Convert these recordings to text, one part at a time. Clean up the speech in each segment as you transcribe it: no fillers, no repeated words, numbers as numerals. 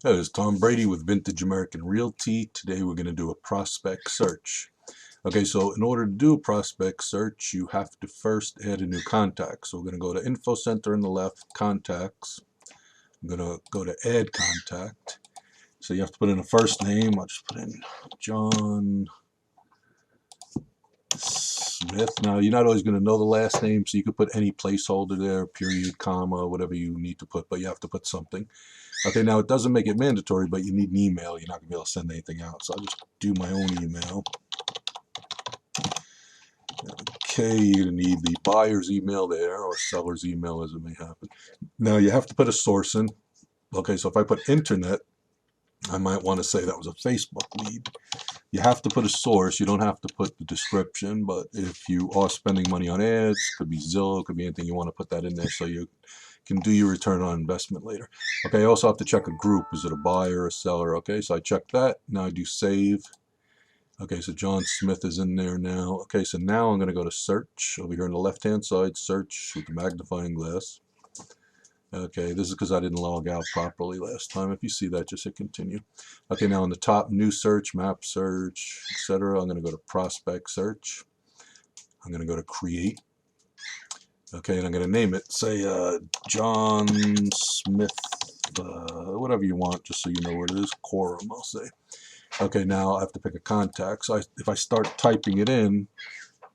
Hey, it's Tom Brady with Vintage American Realty. Today we're going to do a prospect search. Okay, so in order to do a prospect search, you have to first add a new contact. So we're going to go to Info Center on the left, Contacts. I'm going to go to Add Contact. So you have to put in a first name. I'll just put in John Smith. Now, you're not always going to know the last name, so you could put any placeholder there, period, comma, whatever you need to put, but you have to put something. Okay, now it doesn't make it mandatory, but you need an email. You're not going to be able to send anything out. So I'll just do my own email. Okay, you're going to need the buyer's email there, or seller's email as it may happen. Now you have to put a source in. Okay, so if I put internet, I might want to say that was a Facebook lead. You have to put a source. You don't have to put the description, but if you are spending money on ads, could be Zillow, could be anything, you want to put that in there so you can do your return on investment later. Okay, I also have to check a group. Is it a buyer or a seller? Okay, so I check that. Now I do save. Okay, so John Smith is in there now. Okay, so now I'm going to go to search over here on the left-hand side, search with the magnifying glass. Okay, this is because I didn't log out properly last time. If you see that, just hit continue. Okay, now on the top, new search, map search, etc. I'm going to go to prospect search. I'm going to go to create. Okay, and I'm going to name it. Say John Smith, whatever you want, just so you know where it is. Quorum, I'll say. Okay, now I have to pick a contact. So if I start typing it in,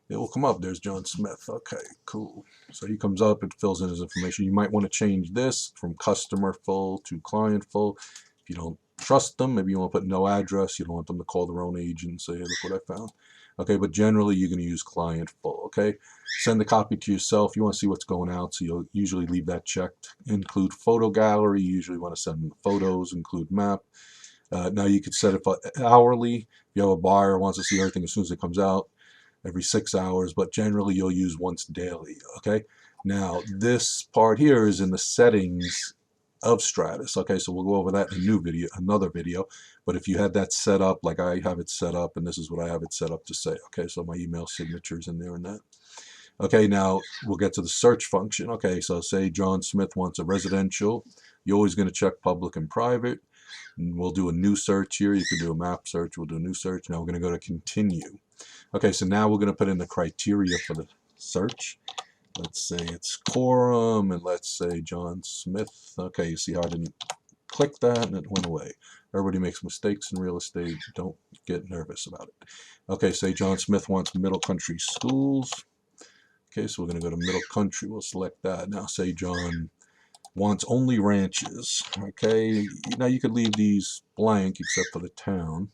it will come up. There's John Smith. Okay, cool. So he comes up, it fills in his information. You might want to change this from customer full to client full. If you don't trust them, maybe you want to put no address. You don't want them to call their own agent and say, hey, look what I found. Okay, but generally you're going to use client full. Okay, send the copy to yourself. You want to see what's going out, so you'll usually leave that checked. Include photo gallery. You usually want to send them photos. Include map. Now you could set it for hourly. If you have a buyer who wants to see everything as soon as it comes out, every 6 hours, but generally you'll use once daily. Okay, now this part here is in the settings of Stratus. Okay, so we'll go over that in a new video, another video. But if you had that set up like I have it set up, and this is what I have it set up to say. Okay, so my email signatures in there and that. Okay, now we'll get to the search function. Okay, so say John Smith wants a residential. You're always going to check public and private. And we'll do a new search here. You can do a map search. We'll do a new search. Now we're going to go to continue. Okay, so now we're going to put in the criteria for the search. Let's say it's quorum, and let's say John Smith. Okay, you see how I didn't click that and it went away. Everybody makes mistakes in real estate. Don't get nervous about it. Okay, say John Smith wants middle country schools. Okay, so we're going to go to middle country. We'll select that. Now say John wants only ranches. Okay, now you could leave these blank except for the town.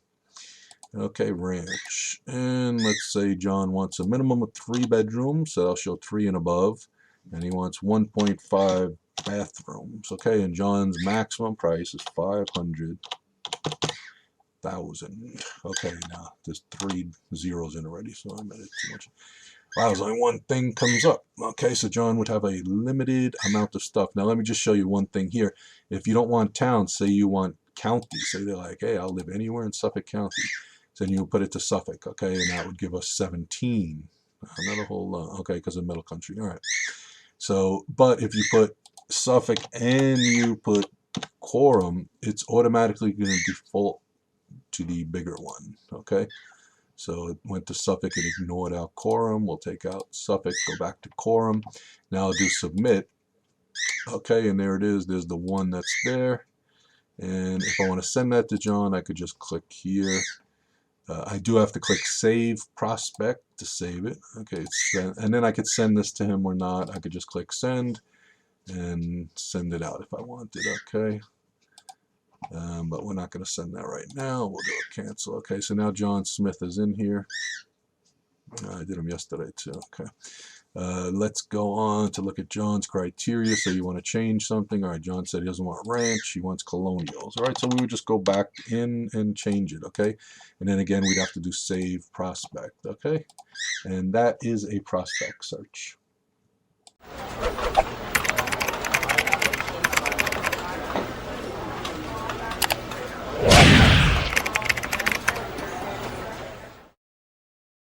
Okay, ranch. And let's say John wants a minimum of 3 bedrooms, so I'll show 3 and above. And he wants 1.5 bathrooms. Okay, and John's maximum price is 500,000. Okay, now there's 3 zeros in already, so I made it too much. Wow, there's only one thing comes up. Okay, so John would have a limited amount of stuff. Now let me just show you one thing here. If you don't want town, say you want county. Say they're like, hey, I'll live anywhere in Suffolk County. So then you put it to Suffolk, okay, and that would give us 17. Not a whole lot, okay, because of middle country. All right. So, but if you put Suffolk and you put quorum, it's automatically going to default to the bigger one, okay? So it went to Suffolk, it ignored out quorum. We'll take out Suffolk, go back to quorum. Now I'll do submit. Okay, and there it is. There's the one that's there. And if I want to send that to John, I could just click here. I do have to click Save Prospect to save it. Okay, and then I could send this to him or not. I could just click Send and send it out if I wanted. Okay. But we're not going to send that right now. We'll do a cancel. Okay, so now John Smith is in here. I did him yesterday too. Okay. Let's go on to look at John's criteria. So you want to change something. All right, John said he doesn't want ranch. He wants colonials. All right, so we would just go back in and change it. Okay. And then again, we'd have to do save prospect. Okay. And that is a prospect search.